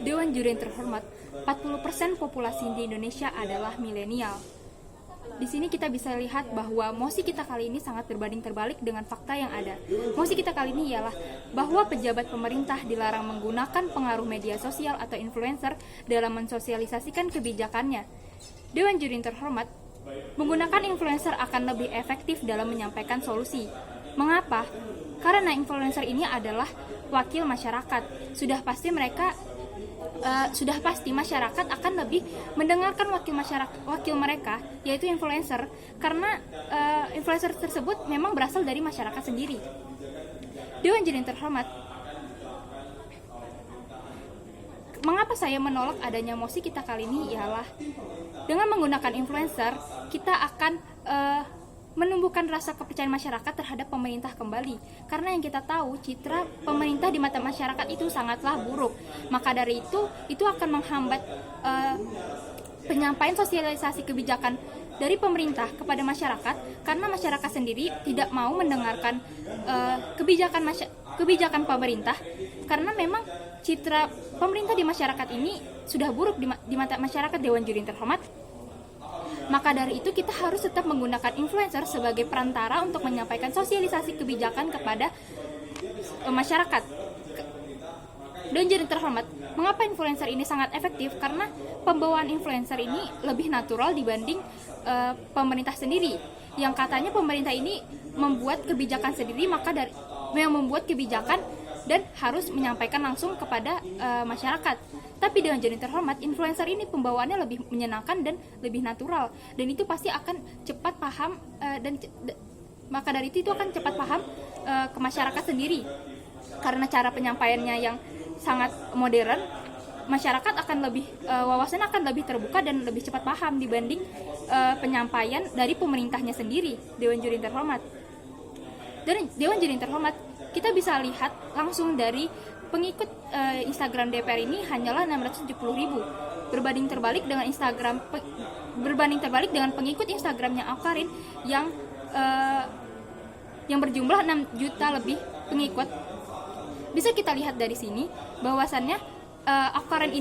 Dewan Juri yang terhormat, 40% populasi di Indonesia adalah milenial. Di sini kita bisa lihat bahwa mosi kita kali ini sangat berbanding terbalik dengan fakta yang ada. Mosi kita kali ini ialah bahwa pejabat pemerintah dilarang menggunakan pengaruh media sosial atau influencer dalam mensosialisasikan kebijakannya. Dewan Juri yang terhormat, menggunakan influencer akan lebih efektif dalam menyampaikan solusi. Mengapa? Karena influencer ini adalah wakil masyarakat. Sudah pasti masyarakat akan lebih mendengarkan wakil mereka, yaitu influencer, karena influencer tersebut memang berasal dari masyarakat sendiri. Dewan Juri yang terhormat, mengapa saya menolak adanya mosi kita kali ini ialah dengan menggunakan influencer kita akan menumbuhkan rasa kepercayaan masyarakat terhadap pemerintah kembali. Karena yang kita tahu, citra pemerintah di mata masyarakat itu sangatlah buruk. Maka dari itu akan menghambat penyampaian sosialisasi kebijakan dari pemerintah kepada masyarakat, karena masyarakat sendiri tidak mau mendengarkan kebijakan pemerintah, karena memang citra pemerintah di masyarakat ini sudah buruk di mata masyarakat. Dewan Juri yang terhormat, maka dari itu kita harus tetap menggunakan influencer sebagai perantara untuk menyampaikan sosialisasi kebijakan kepada masyarakat. Dewan Juri terhormat, mengapa influencer ini sangat efektif? Karena pembawaan influencer ini lebih natural dibanding pemerintah sendiri. Yang katanya pemerintah ini membuat kebijakan sendiri, maka yang membuat kebijakan dan harus menyampaikan langsung kepada masyarakat. Tapi Dewan Juri terhormat, influencer ini pembawaannya lebih menyenangkan dan lebih natural, dan itu pasti akan cepat paham maka dari itu akan cepat paham ke masyarakat sendiri. Karena cara penyampaiannya yang sangat modern, masyarakat akan lebih wawasannya akan lebih terbuka dan lebih cepat paham dibanding penyampaian dari pemerintahnya sendiri. Dewan Juri terhormat. Dan Dewan Juri terhormat, kita bisa lihat langsung dari pengikut Instagram DPR ini hanyalah 670.000, berbanding terbalik dengan pengikut Instagramnya Awkarin yang berjumlah 6 juta lebih pengikut. Bisa kita lihat dari sini bahwasannya Awkarin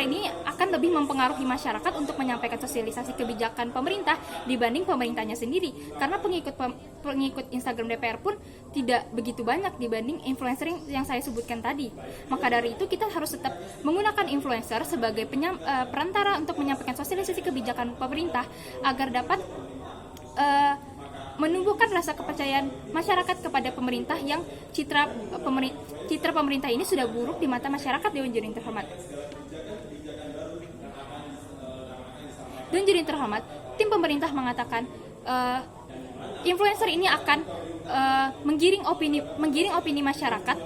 ini akan lebih mempengaruhi masyarakat untuk menyampaikan sosialisasi kebijakan pemerintah dibanding pemerintahnya sendiri, karena pengikut Instagram DPR pun tidak begitu banyak dibanding influencer yang saya sebutkan tadi. Maka dari itu kita harus tetap menggunakan influencer sebagai perantara untuk menyampaikan sosialisasi kebijakan pemerintah agar dapat menumbuhkan rasa kepercayaan masyarakat kepada pemerintah yang citra pemerintah ini sudah buruk di mata masyarakat. Dewan Juri yang terhormat. Dewan Juri yang terhormat, tim pemerintah mengatakan influencer ini akan menggiring opini masyarakat.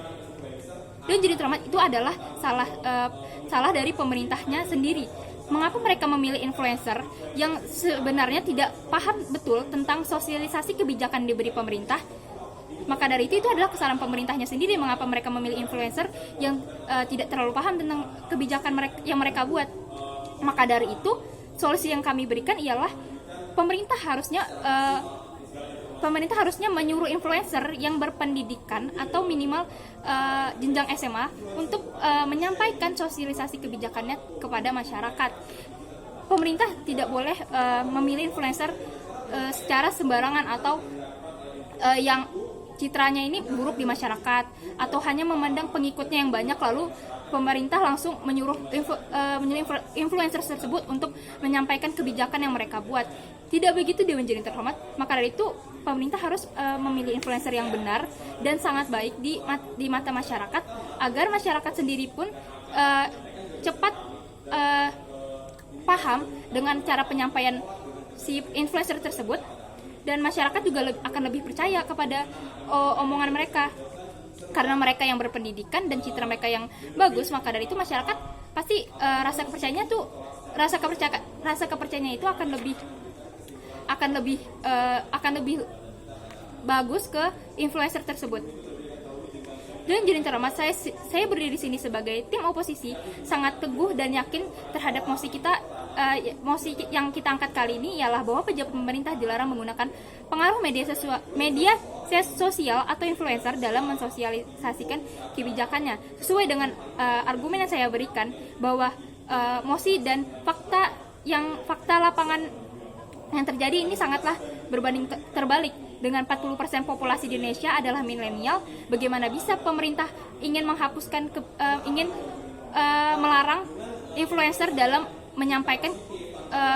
Dewan Juri yang terhormat, itu adalah salah dari pemerintahnya sendiri. Mengapa mereka memilih influencer yang sebenarnya tidak paham betul tentang sosialisasi kebijakan diberi pemerintah? Maka dari itu adalah kesalahan pemerintahnya sendiri. Mengapa mereka memilih influencer yang tidak terlalu paham tentang kebijakan yang mereka buat? Maka dari itu, solusi yang kami berikan ialah pemerintah harusnya menyuruh influencer yang berpendidikan atau minimal jenjang SMA untuk menyampaikan sosialisasi kebijakannya kepada masyarakat. Pemerintah tidak boleh memilih influencer secara sembarangan atau yang citranya ini buruk di masyarakat, atau hanya memandang pengikutnya yang banyak lalu pemerintah langsung menyuruh influencer tersebut untuk menyampaikan kebijakan yang mereka buat. Tidak begitu, Dewan Juri terhormat. Maka dari itu pemerintah harus memilih influencer yang benar dan sangat baik di mata masyarakat, agar masyarakat sendiri pun cepat paham dengan cara penyampaian si influencer tersebut, dan masyarakat juga akan lebih percaya kepada omongan mereka. Karena mereka yang berpendidikan dan citra mereka yang bagus, maka dari itu masyarakat pasti rasa kepercayaannya itu akan lebih bagus ke influencer tersebut. Dewan Juri Terhormat, saya berdiri di sini sebagai tim oposisi, sangat teguh dan yakin terhadap mosi kita. Mosi yang kita angkat kali ini ialah bahwa pejabat pemerintah dilarang menggunakan pengaruh media sosial atau influencer dalam mensosialisasikan kebijakannya. Sesuai dengan argumen yang saya berikan bahwa mosi dan fakta lapangan yang terjadi ini sangatlah berbanding terbalik. Dengan 40% populasi di Indonesia adalah milenial, bagaimana bisa pemerintah ingin menghapuskan melarang influencer dalam menyampaikan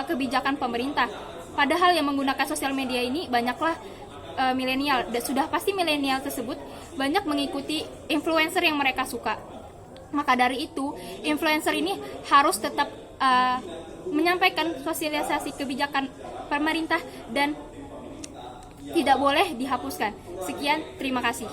kebijakan pemerintah. Padahal yang menggunakan sosial media ini banyaklah milenial, dan sudah pasti milenial tersebut banyak mengikuti influencer yang mereka suka. Maka dari itu, influencer ini harus tetap menyampaikan sosialisasi kebijakan pemerintah dan tidak boleh dihapuskan. Sekian, terima kasih.